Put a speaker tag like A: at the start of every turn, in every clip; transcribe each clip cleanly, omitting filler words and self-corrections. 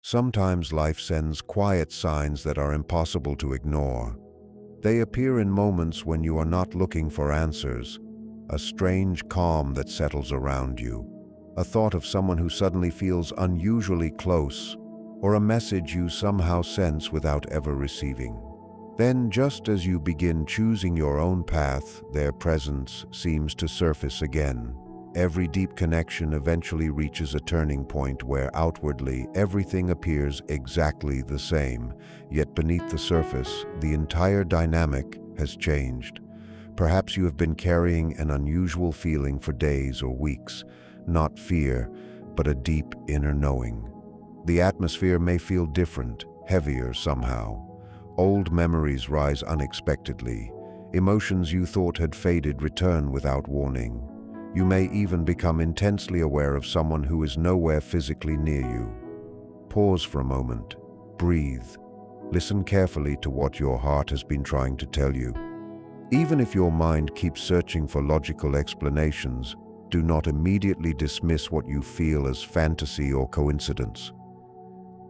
A: Sometimes life sends quiet signs that are impossible to ignore. They appear in moments when you are not looking for answers, a strange calm that settles around you, a thought of someone who suddenly feels unusually close, or a message you somehow sense without ever receiving. Then, just as you begin choosing your own path, their presence seems to surface again. Every deep connection eventually reaches a turning point where outwardly everything appears exactly the same, yet beneath the surface, the entire dynamic has changed. Perhaps you have been carrying an unusual feeling for days or weeks, not fear, but a deep inner knowing. The atmosphere may feel different, heavier somehow. Old memories rise unexpectedly. Emotions you thought had faded return without warning. You may even become intensely aware of someone who is nowhere physically near you. Pause for a moment. Breathe. Listen carefully to what your heart has been trying to tell you. Even if your mind keeps searching for logical explanations, do not immediately dismiss what you feel as fantasy or coincidence.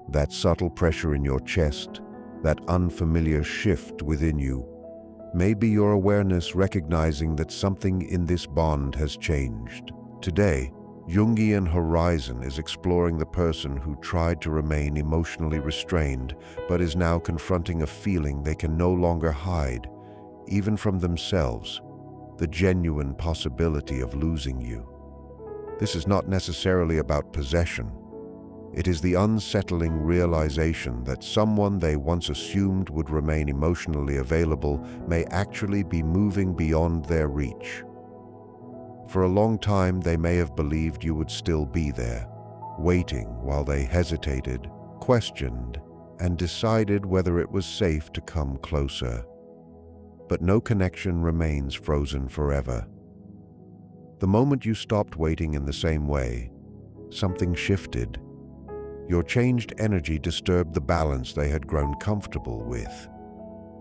A: That subtle pressure in your chest, that unfamiliar shift within you, may be your awareness recognizing that something in this bond has changed. Today, Jungian Horizon is exploring the person who tried to remain emotionally restrained but is now confronting a feeling they can no longer hide, even from themselves, the genuine possibility of losing you. This is not necessarily about possession. It is the unsettling realization that someone they once assumed would remain emotionally available may actually be moving beyond their reach. For a long time, they may have believed you would still be there, waiting while they hesitated, questioned, and decided whether it was safe to come closer. But no connection remains frozen forever. The moment you stopped waiting in the same way, something shifted. Your changed energy disturbed the balance they had grown comfortable with.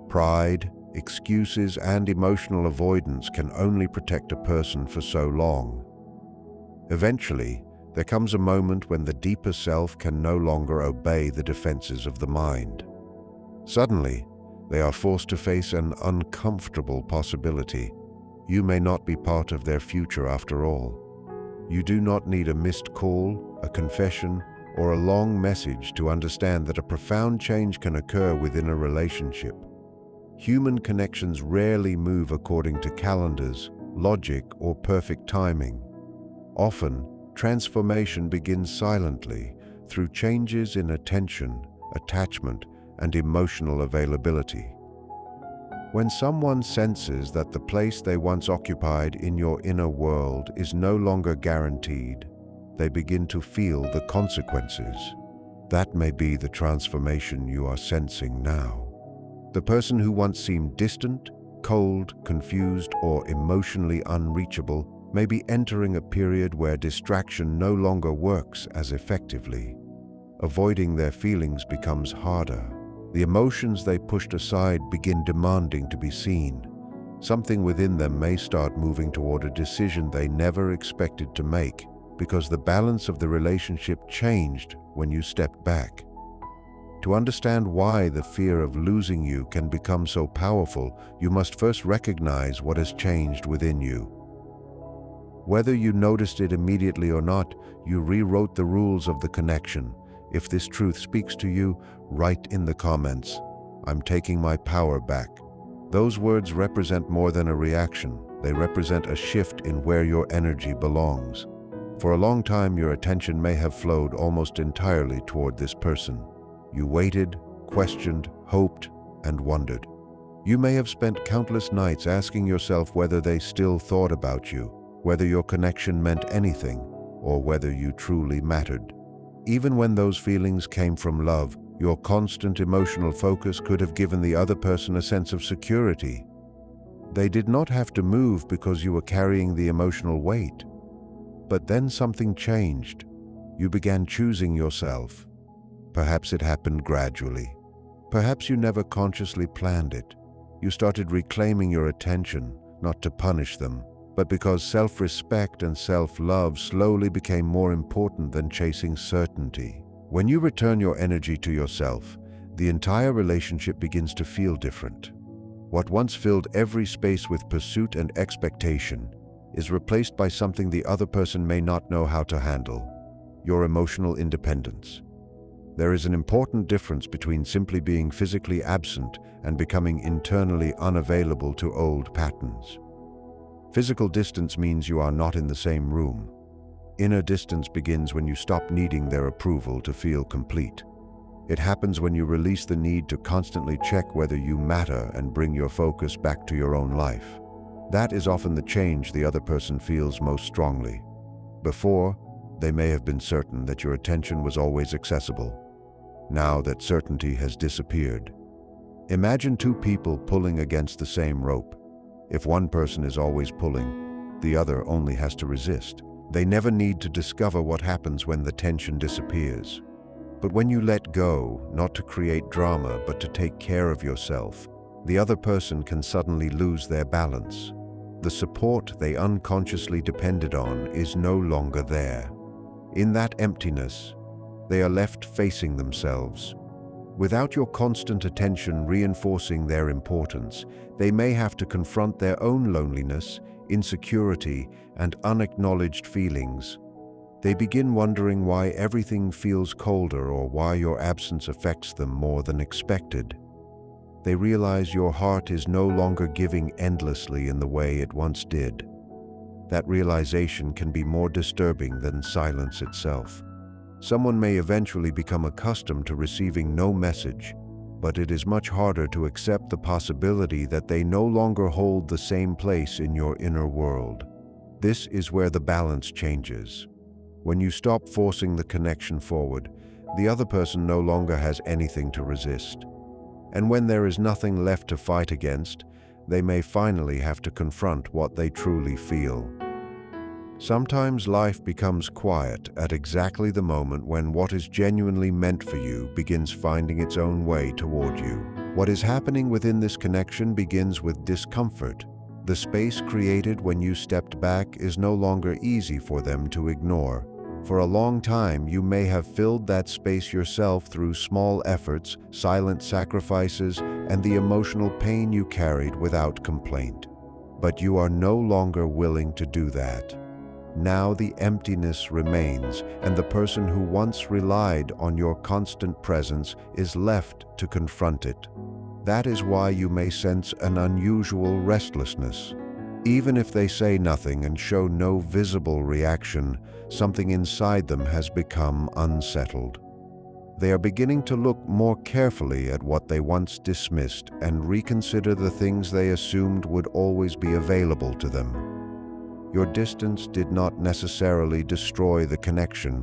A: Pride, excuses, and emotional avoidance can only protect a person for so long. Eventually, there comes a moment when the deeper self can no longer obey the defenses of the mind. Suddenly, they are forced to face an uncomfortable possibility. You may not be part of their future after all. You do not need a missed call, a confession, or a long message to understand that a profound change can occur within a relationship. Human connections rarely move according to calendars, logic, or perfect timing. Often, transformation begins silently through changes in attention, attachment, and emotional availability. When someone senses that the place they once occupied in your inner world is no longer guaranteed, they begin to feel the consequences. That may be the transformation you are sensing now. The person who once seemed distant, cold, confused, or emotionally unreachable may be entering a period where distraction no longer works as effectively. Avoiding their feelings becomes harder. The emotions they pushed aside begin demanding to be seen. Something within them may start moving toward a decision they never expected to make, because the balance of the relationship changed when you stepped back. To understand why the fear of losing you can become so powerful, you must first recognize what has changed within you. Whether you noticed it immediately or not, you rewrote the rules of the connection. If this truth speaks to you, write in the comments, "I'm taking my power back." Those words represent more than a reaction. They represent a shift in where your energy belongs. For a long time, your attention may have flowed almost entirely toward this person. You waited, questioned, hoped, and wondered. You may have spent countless nights asking yourself whether they still thought about you, whether your connection meant anything, or whether you truly mattered. Even when those feelings came from love, your constant emotional focus could have given the other person a sense of security. They did not have to move because you were carrying the emotional weight. But then something changed. You began choosing yourself. Perhaps it happened gradually. Perhaps you never consciously planned it. You started reclaiming your attention, not to punish them, but because self-respect and self-love slowly became more important than chasing certainty. When you return your energy to yourself, the entire relationship begins to feel different. What once filled every space with pursuit and expectation is replaced by something the other person may not know how to handle: your emotional independence. There is an important difference between simply being physically absent and becoming internally unavailable to old patterns. Physical distance means you are not in the same room. Inner distance begins when you stop needing their approval to feel complete. It happens when you release the need to constantly check whether you matter and bring your focus back to your own life. That is often the change the other person feels most strongly. Before, they may have been certain that your attention was always accessible. Now that certainty has disappeared. Imagine two people pulling against the same rope. If one person is always pulling, the other only has to resist. They never need to discover what happens when the tension disappears. But when you let go, not to create drama, but to take care of yourself, the other person can suddenly lose their balance. The support they unconsciously depended on is no longer there. In that emptiness, they are left facing themselves. Without your constant attention reinforcing their importance, they may have to confront their own loneliness, insecurity, and unacknowledged feelings. They begin wondering why everything feels colder or why your absence affects them more than expected. They realize your heart is no longer giving endlessly in the way it once did. That realization can be more disturbing than silence itself. Someone may eventually become accustomed to receiving no message, but it is much harder to accept the possibility that they no longer hold the same place in your inner world. This is where the balance changes. When you stop forcing the connection forward, the other person no longer has anything to resist. And when there is nothing left to fight against, they may finally have to confront what they truly feel. Sometimes life becomes quiet at exactly the moment when what is genuinely meant for you begins finding its own way toward you. What is happening within this connection begins with discomfort. The space created when you stepped back is no longer easy for them to ignore. For a long time, you may have filled that space yourself through small efforts, silent sacrifices, and the emotional pain you carried without complaint. But you are no longer willing to do that. Now the emptiness remains, and the person who once relied on your constant presence is left to confront it. That is why you may sense an unusual restlessness. Even if they say nothing and show no visible reaction, something inside them has become unsettled. They are beginning to look more carefully at what they once dismissed and reconsider the things they assumed would always be available to them. Your distance did not necessarily destroy the connection.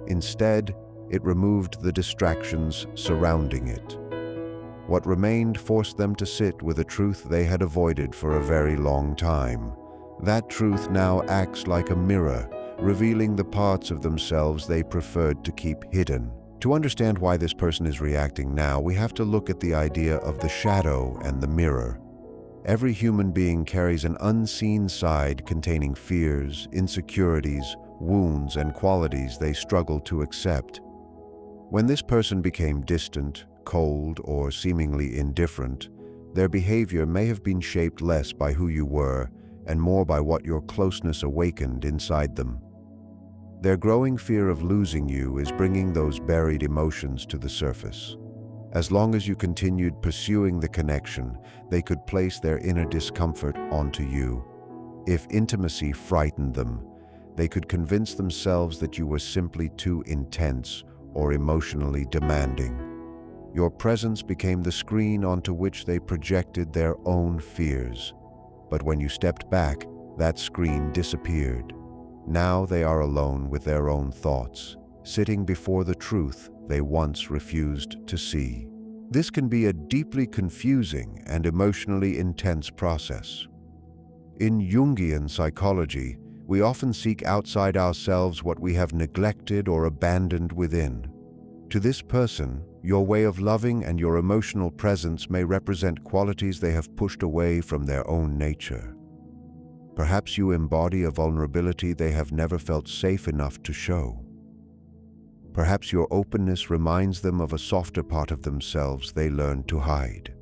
A: Instead, it removed the distractions surrounding it. What remained forced them to sit with a truth they had avoided for a very long time. That truth now acts like a mirror, revealing the parts of themselves they preferred to keep hidden. To understand why this person is reacting now, we have to look at the idea of the shadow and the mirror. Every human being carries an unseen side containing fears, insecurities, wounds, and qualities they struggle to accept. When this person became distant, cold, or seemingly indifferent, their behavior may have been shaped less by who you were and more by what your closeness awakened inside them. Their growing fear of losing you is bringing those buried emotions to the surface. As long as you continued pursuing the connection, they could place their inner discomfort onto you. If intimacy frightened them, they could convince themselves that you were simply too intense or emotionally demanding. Your presence became the screen onto which they projected their own fears. But when you stepped back, that screen disappeared. Now they are alone with their own thoughts, sitting before the truth they once refused to see. This can be a deeply confusing and emotionally intense process. In Jungian psychology, we often seek outside ourselves what we have neglected or abandoned within. To this person, your way of loving and your emotional presence may represent qualities they have pushed away from their own nature. Perhaps you embody a vulnerability they have never felt safe enough to show. Perhaps your openness reminds them of a softer part of themselves they learned to hide.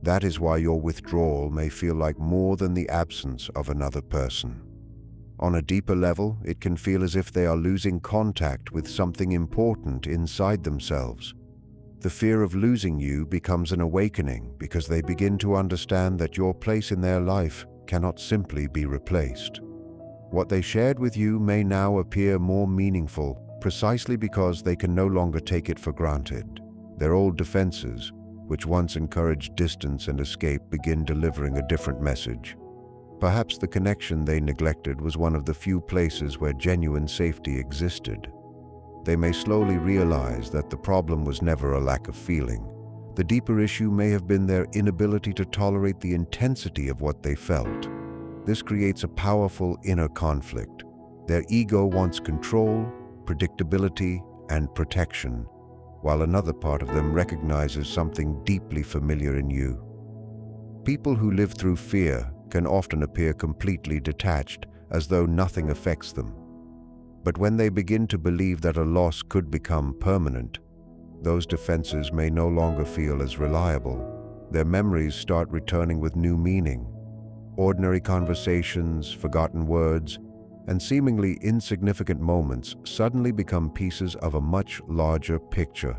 A: That is why your withdrawal may feel like more than the absence of another person. On a deeper level, it can feel as if they are losing contact with something important inside themselves. The fear of losing you becomes an awakening because they begin to understand that your place in their life cannot simply be replaced. What they shared with you may now appear more meaningful precisely because they can no longer take it for granted. Their old defenses, which once encouraged distance and escape, begin delivering a different message. Perhaps the connection they neglected was one of the few places where genuine safety existed. They may slowly realize that the problem was never a lack of feeling. The deeper issue may have been their inability to tolerate the intensity of what they felt. This creates a powerful inner conflict. Their ego wants control, predictability, and protection, while another part of them recognizes something deeply familiar in you. People who live through fear can often appear completely detached, as though nothing affects them. But when they begin to believe that a loss could become permanent, those defenses may no longer feel as reliable. Their memories start returning with new meaning. Ordinary conversations, forgotten words, and seemingly insignificant moments suddenly become pieces of a much larger picture.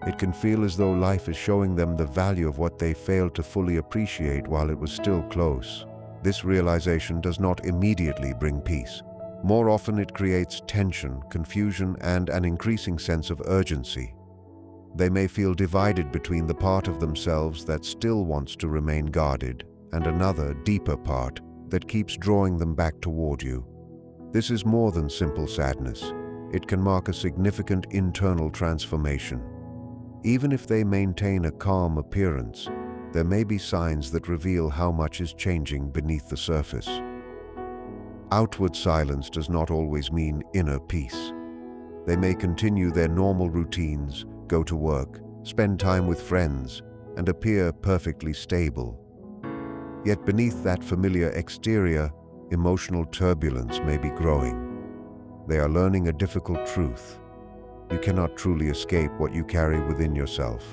A: It can feel as though life is showing them the value of what they failed to fully appreciate while it was still close. This realization does not immediately bring peace. More often it creates tension, confusion, and an increasing sense of urgency. They may feel divided between the part of themselves that still wants to remain guarded and another, deeper part that keeps drawing them back toward you. This is more than simple sadness. It can mark a significant internal transformation. Even if they maintain a calm appearance, there may be signs that reveal how much is changing beneath the surface. Outward silence does not always mean inner peace. They may continue their normal routines, go to work, spend time with friends, and appear perfectly stable. Yet beneath that familiar exterior, emotional turbulence may be growing. They are learning a difficult truth. You cannot truly escape what you carry within yourself.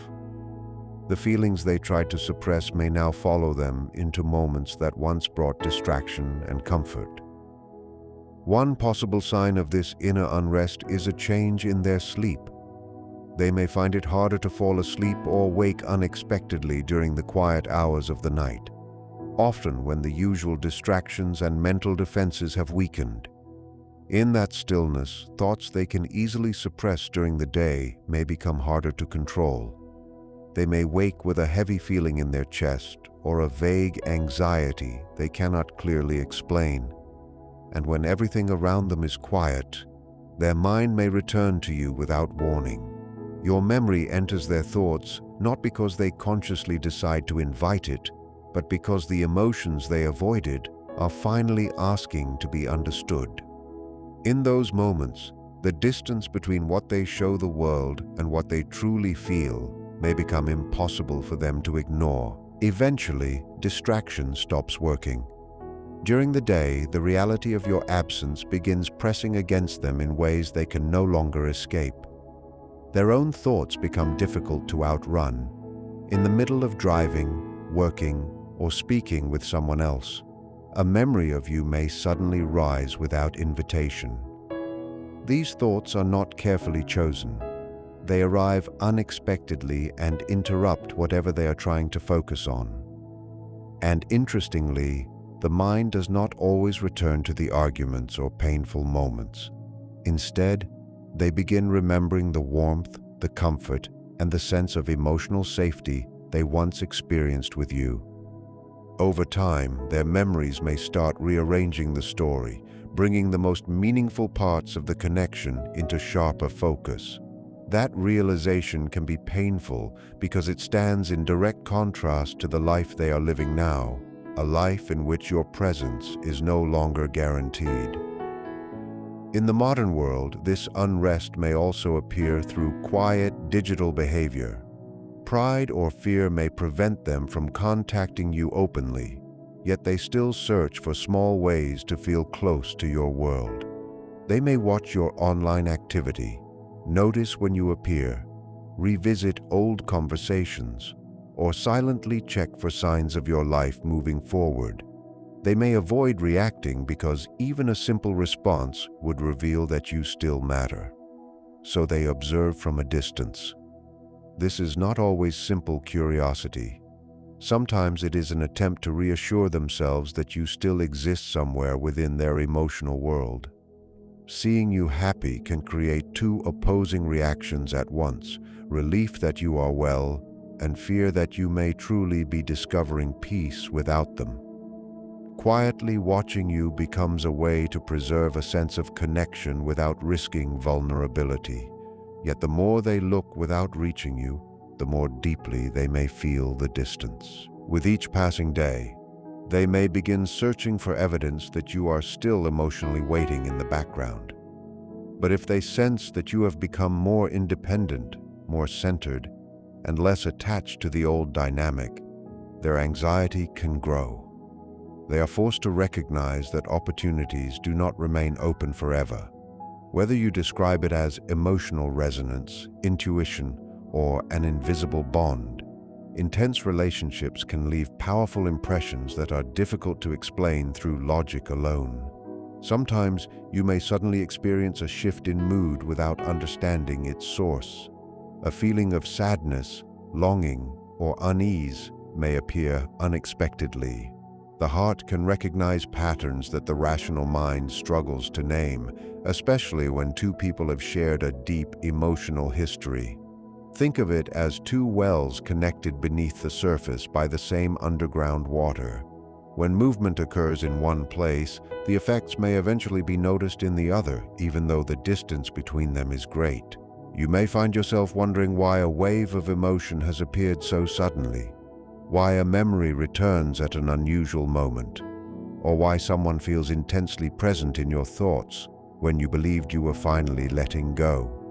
A: The feelings they tried to suppress may now follow them into moments that once brought distraction and comfort. One possible sign of this inner unrest is a change in their sleep. They may find it harder to fall asleep or wake unexpectedly during the quiet hours of the night, often when the usual distractions and mental defenses have weakened. In that stillness, thoughts they can easily suppress during the day may become harder to control. They may wake with a heavy feeling in their chest or a vague anxiety they cannot clearly explain. And when everything around them is quiet, their mind may return to you without warning. Your memory enters their thoughts not because they consciously decide to invite it, but because the emotions they avoided are finally asking to be understood. In those moments, the distance between what they show the world and what they truly feel may become impossible for them to ignore. Eventually, distraction stops working. During the day, the reality of your absence begins pressing against them in ways they can no longer escape. Their own thoughts become difficult to outrun. In the middle of driving, working, or speaking with someone else, a memory of you may suddenly rise without invitation. These thoughts are not carefully chosen. They arrive unexpectedly and interrupt whatever they are trying to focus on. And interestingly, the mind does not always return to the arguments or painful moments. Instead, they begin remembering the warmth, the comfort, and the sense of emotional safety they once experienced with you. Over time, their memories may start rearranging the story, bringing the most meaningful parts of the connection into sharper focus. That realization can be painful because it stands in direct contrast to the life they are living now, a life in which your presence is no longer guaranteed. In the modern world, this unrest may also appear through quiet digital behavior. Pride or fear may prevent them from contacting you openly, yet they still search for small ways to feel close to your world. They may watch your online activity, Notice when you appear, revisit old conversations, or silently check for signs of your life moving forward. They may avoid reacting because even a simple response would reveal that you still matter. So they observe from a distance. This is not always simple curiosity. Sometimes it is an attempt to reassure themselves that you still exist somewhere within their emotional world. Seeing you happy can create two opposing reactions at once: relief that you are well, and fear that you may truly be discovering peace without them. Quietly watching you becomes a way to preserve a sense of connection without risking vulnerability. Yet the more they look without reaching you, the more deeply they may feel the distance. With each passing day, they may begin searching for evidence that you are still emotionally waiting in the background. But if they sense that you have become more independent, more centered, and less attached to the old dynamic, their anxiety can grow. They are forced to recognize that opportunities do not remain open forever. Whether you describe it as emotional resonance, intuition, or an invisible bond, intense relationships can leave powerful impressions that are difficult to explain through logic alone. Sometimes you may suddenly experience a shift in mood without understanding its source. A feeling of sadness, longing, or unease may appear unexpectedly. The heart can recognize patterns that the rational mind struggles to name, especially when two people have shared a deep emotional history. Think of it as two wells connected beneath the surface by the same underground water. When movement occurs in one place, the effects may eventually be noticed in the other, even though the distance between them is great. You may find yourself wondering why a wave of emotion has appeared so suddenly, why a memory returns at an unusual moment, or why someone feels intensely present in your thoughts when you believed you were finally letting go.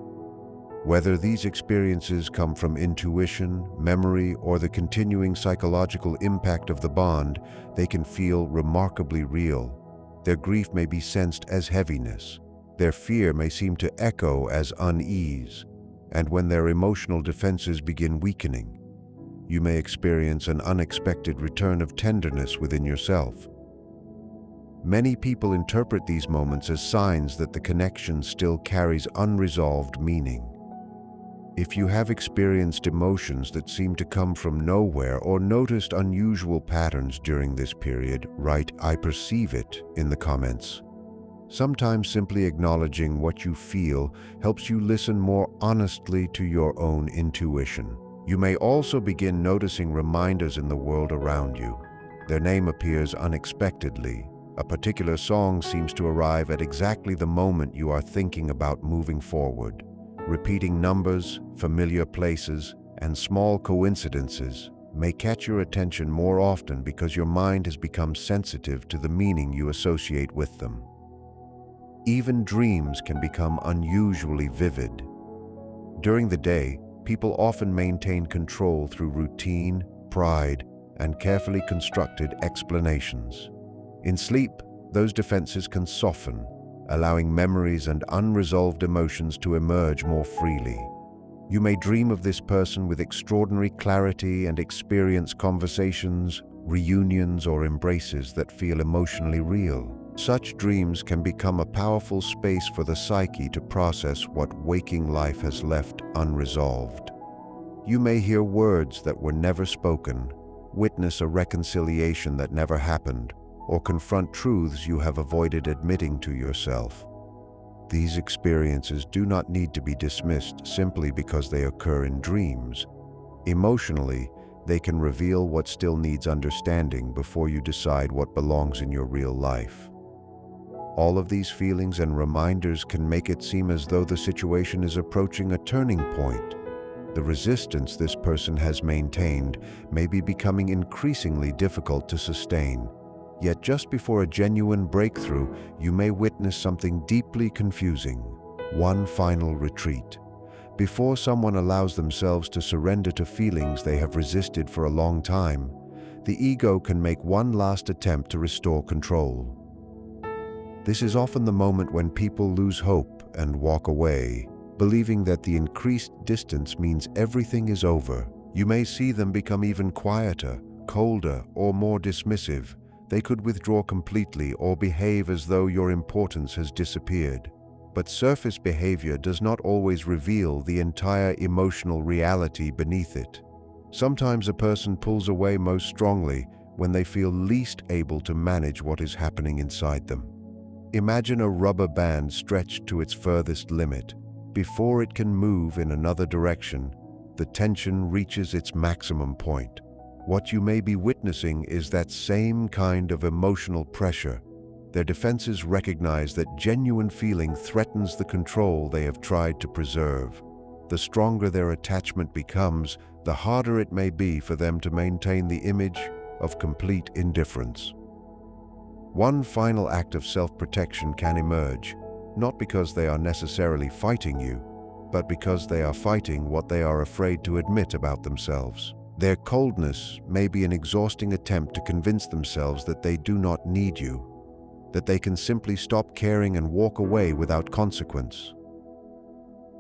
A: Whether these experiences come from intuition, memory, or the continuing psychological impact of the bond, they can feel remarkably real. Their grief may be sensed as heaviness. Their fear may seem to echo as unease. And when their emotional defenses begin weakening, you may experience an unexpected return of tenderness within yourself. Many people interpret these moments as signs that the connection still carries unresolved meaning. If you have experienced emotions that seem to come from nowhere or noticed unusual patterns during this period, write "I perceive it" in the comments. Sometimes simply acknowledging what you feel helps you listen more honestly to your own intuition. You may also begin noticing reminders in the world around you. Their name appears unexpectedly. A particular song seems to arrive at exactly the moment you are thinking about moving forward. Repeating numbers, familiar places, and small coincidences may catch your attention more often because your mind has become sensitive to the meaning you associate with them. Even dreams can become unusually vivid. During the day, people often maintain control through routine, pride, and carefully constructed explanations. In sleep, those defenses can soften, allowing memories and unresolved emotions to emerge more freely. You may dream of this person with extraordinary clarity and experience conversations, reunions, or embraces that feel emotionally real. Such dreams can become a powerful space for the psyche to process what waking life has left unresolved. You may hear words that were never spoken, witness a reconciliation that never happened, or confront truths you have avoided admitting to yourself. These experiences do not need to be dismissed simply because they occur in dreams. Emotionally, they can reveal what still needs understanding before you decide what belongs in your real life. All of these feelings and reminders can make it seem as though the situation is approaching a turning point. The resistance this person has maintained may be becoming increasingly difficult to sustain. Yet just before a genuine breakthrough, you may witness something deeply confusing: one final retreat. Before someone allows themselves to surrender to feelings they have resisted for a long time, the ego can make one last attempt to restore control. This is often the moment when people lose hope and walk away, believing that the increased distance means everything is over. You may see them become even quieter, colder, or more dismissive. They could withdraw completely or behave as though your importance has disappeared. But surface behavior does not always reveal the entire emotional reality beneath it. Sometimes a person pulls away most strongly when they feel least able to manage what is happening inside them. Imagine a rubber band stretched to its furthest limit. Before it can move in another direction, the tension reaches its maximum point. What you may be witnessing is that same kind of emotional pressure. Their defenses recognize that genuine feeling threatens the control they have tried to preserve. The stronger their attachment becomes, the harder it may be for them to maintain the image of complete indifference. One final act of self-protection can emerge, not because they are necessarily fighting you, but because they are fighting what they are afraid to admit about themselves. Their coldness may be an exhausting attempt to convince themselves that they do not need you, that they can simply stop caring and walk away without consequence.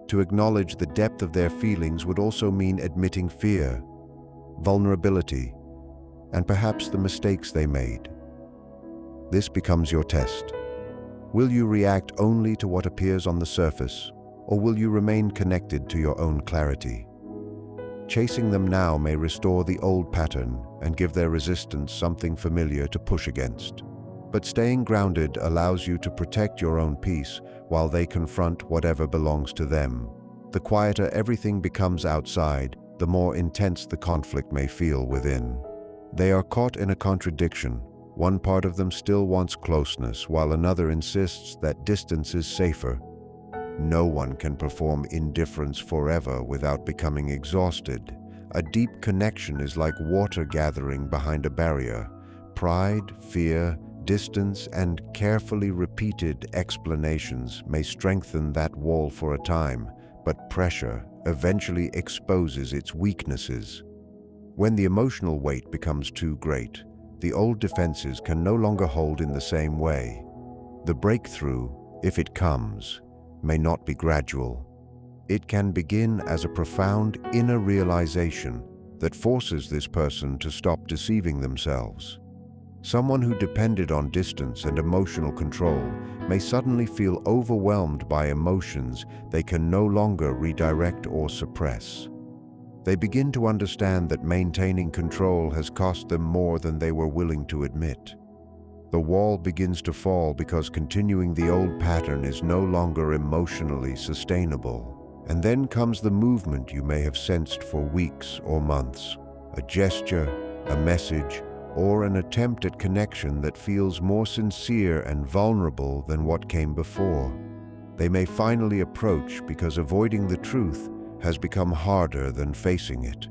A: To acknowledge the depth of their feelings would also mean admitting fear, vulnerability, and perhaps the mistakes they made. This becomes your test. Will you react only to what appears on the surface, or will you remain connected to your own clarity? Chasing them now may restore the old pattern and give their resistance something familiar to push against. But staying grounded allows you to protect your own peace while they confront whatever belongs to them. The quieter everything becomes outside, the more intense the conflict may feel within. They are caught in a contradiction. One part of them still wants closeness, while another insists that distance is safer. No one can perform indifference forever without becoming exhausted. A deep connection is like water gathering behind a barrier. Pride, fear, distance, and carefully repeated explanations may strengthen that wall for a time, but pressure eventually exposes its weaknesses. When the emotional weight becomes too great, the old defenses can no longer hold in the same way. The breakthrough, if it comes, may not be gradual. It can begin as a profound inner realization that forces this person to stop deceiving themselves. Someone who depended on distance and emotional control may suddenly feel overwhelmed by emotions they can no longer redirect or suppress. They begin to understand that maintaining control has cost them more than they were willing to admit. The wall begins to fall because continuing the old pattern is no longer emotionally sustainable. And then comes the movement you may have sensed for weeks or months. A gesture, a message, or an attempt at connection that feels more sincere and vulnerable than what came before. They may finally approach because avoiding the truth has become harder than facing it.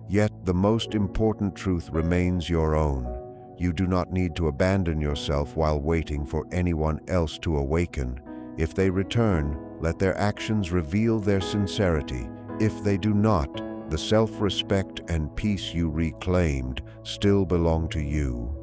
A: Yet the most important truth remains your own. You do not need to abandon yourself while waiting for anyone else to awaken. If they return, let their actions reveal their sincerity. If they do not, the self-respect and peace you reclaimed still belong to you.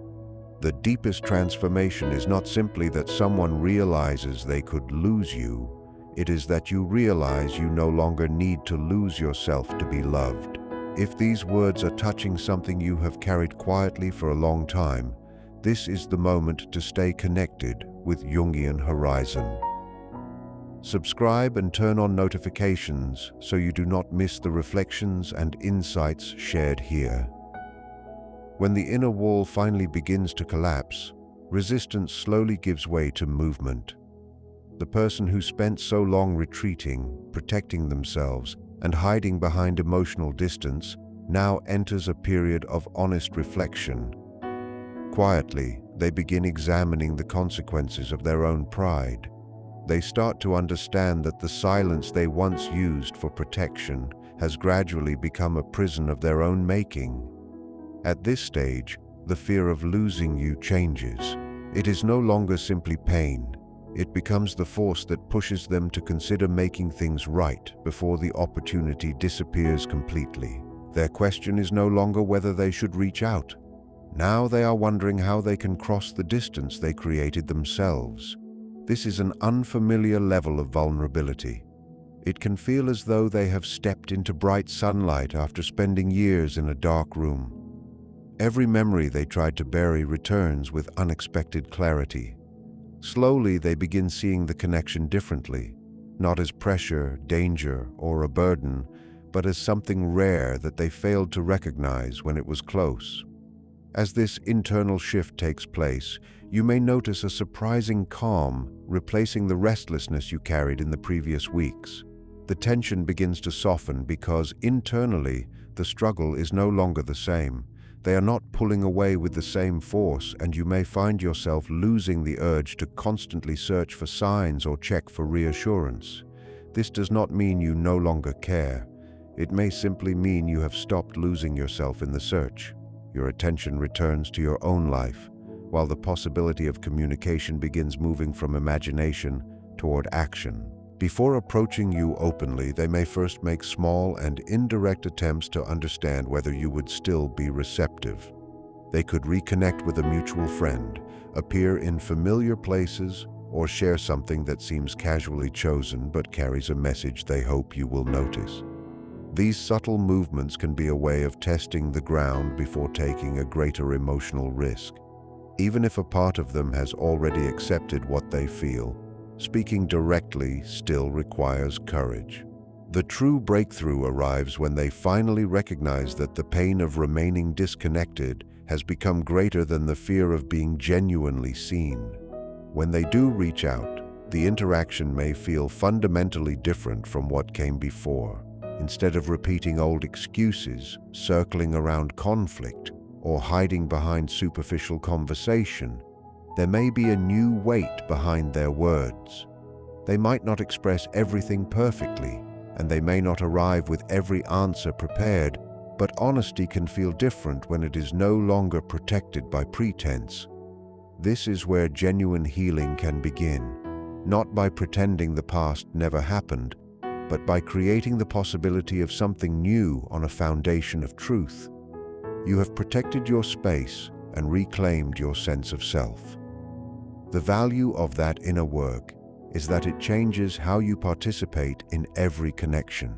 A: The deepest transformation is not simply that someone realizes they could lose you. It is that you realize you no longer need to lose yourself to be loved. If these words are touching something you have carried quietly for a long time, this is the moment to stay connected with Jungian Horizon. Subscribe and turn on notifications so you do not miss the reflections and insights shared here. When the inner wall finally begins to collapse, resistance slowly gives way to movement. The person who spent so long retreating, protecting themselves, and hiding behind emotional distance now enters a period of honest reflection. Quietly, they begin examining the consequences of their own pride. They start to understand that the silence they once used for protection has gradually become a prison of their own making. At this stage, the fear of losing you changes. It is no longer simply pain. It becomes the force that pushes them to consider making things right before the opportunity disappears completely. Their question is no longer whether they should reach out. Now they are wondering how they can cross the distance they created themselves. This is an unfamiliar level of vulnerability. It can feel as though they have stepped into bright sunlight after spending years in a dark room. Every memory they tried to bury returns with unexpected clarity. Slowly, they begin seeing the connection differently, not as pressure, danger, or a burden, but as something rare that they failed to recognize when it was close. As this internal shift takes place, you may notice a surprising calm replacing the restlessness you carried in the previous weeks. The tension begins to soften because internally, the struggle is no longer the same. They are not pulling away with the same force, and you may find yourself losing the urge to constantly search for signs or check for reassurance. This does not mean you no longer care. It may simply mean you have stopped losing yourself in the search. Your attention returns to your own life, while the possibility of communication begins moving from imagination toward action. Before approaching you openly, they may first make small and indirect attempts to understand whether you would still be receptive. They could reconnect with a mutual friend, appear in familiar places, or share something that seems casually chosen but carries a message they hope you will notice. These subtle movements can be a way of testing the ground before taking a greater emotional risk. Even if a part of them has already accepted what they feel, speaking directly still requires courage. The true breakthrough arrives when they finally recognize that the pain of remaining disconnected has become greater than the fear of being genuinely seen. When they do reach out, the interaction may feel fundamentally different from what came before. Instead of repeating old excuses, circling around conflict, or hiding behind superficial conversation, there may be a new weight behind their words. They might not express everything perfectly, and they may not arrive with every answer prepared, but honesty can feel different when it is no longer protected by pretense. This is where genuine healing can begin, not by pretending the past never happened, but by creating the possibility of something new on a foundation of truth. You have protected your space and reclaimed your sense of self. The value of that inner work is that it changes how you participate in every connection.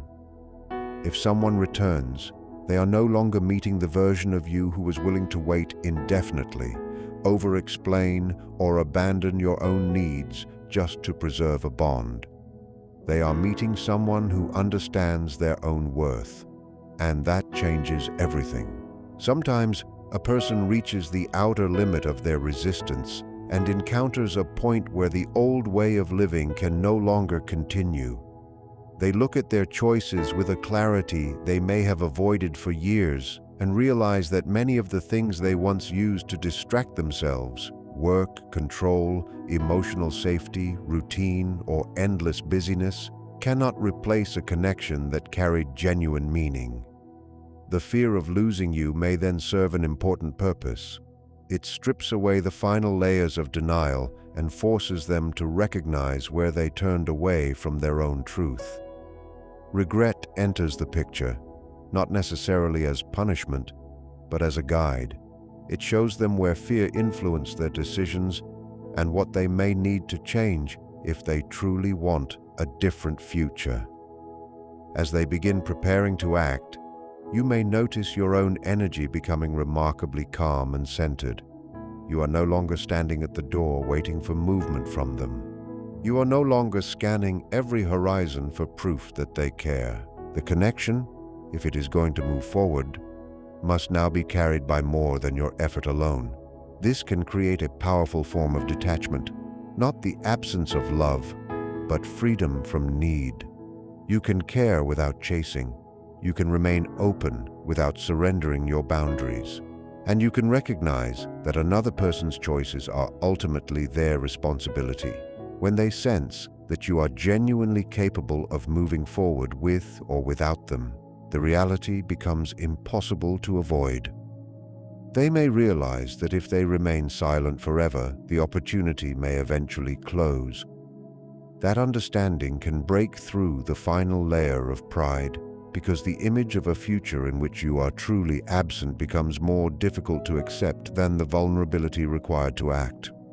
A: If someone returns, they are no longer meeting the version of you who was willing to wait indefinitely, over-explain, or abandon your own needs just to preserve a bond. They are meeting someone who understands their own worth, and that changes everything. Sometimes, a person reaches the outer limit of their resistance and encounters a point where the old way of living can no longer continue. They look at their choices with a clarity they may have avoided for years and realize that many of the things they once used to distract themselves, work, control, emotional safety, routine, or endless busyness, cannot replace a connection that carried genuine meaning. The fear of losing you may then serve an important purpose. It strips away the final layers of denial and forces them to recognize where they turned away from their own truth. Regret enters the picture, not necessarily as punishment, but as a guide. It shows them where fear influenced their decisions and what they may need to change if they truly want a different future. As they begin preparing to act, you may notice your own energy becoming remarkably calm and centered. You are no longer standing at the door waiting for movement from them. You are no longer scanning every horizon for proof that they care. The connection, if it is going to move forward, must now be carried by more than your effort alone. This can create a powerful form of detachment, not the absence of love, but freedom from need. You can care without chasing. You can remain open without surrendering your boundaries. And you can recognize that another person's choices are ultimately their responsibility. When they sense that you are genuinely capable of moving forward with or without them, the reality becomes impossible to avoid. They may realize that if they remain silent forever, the opportunity may eventually close. That understanding can break through the final layer of pride, because the image of a future in which you are truly absent becomes more difficult to accept than the vulnerability required to act.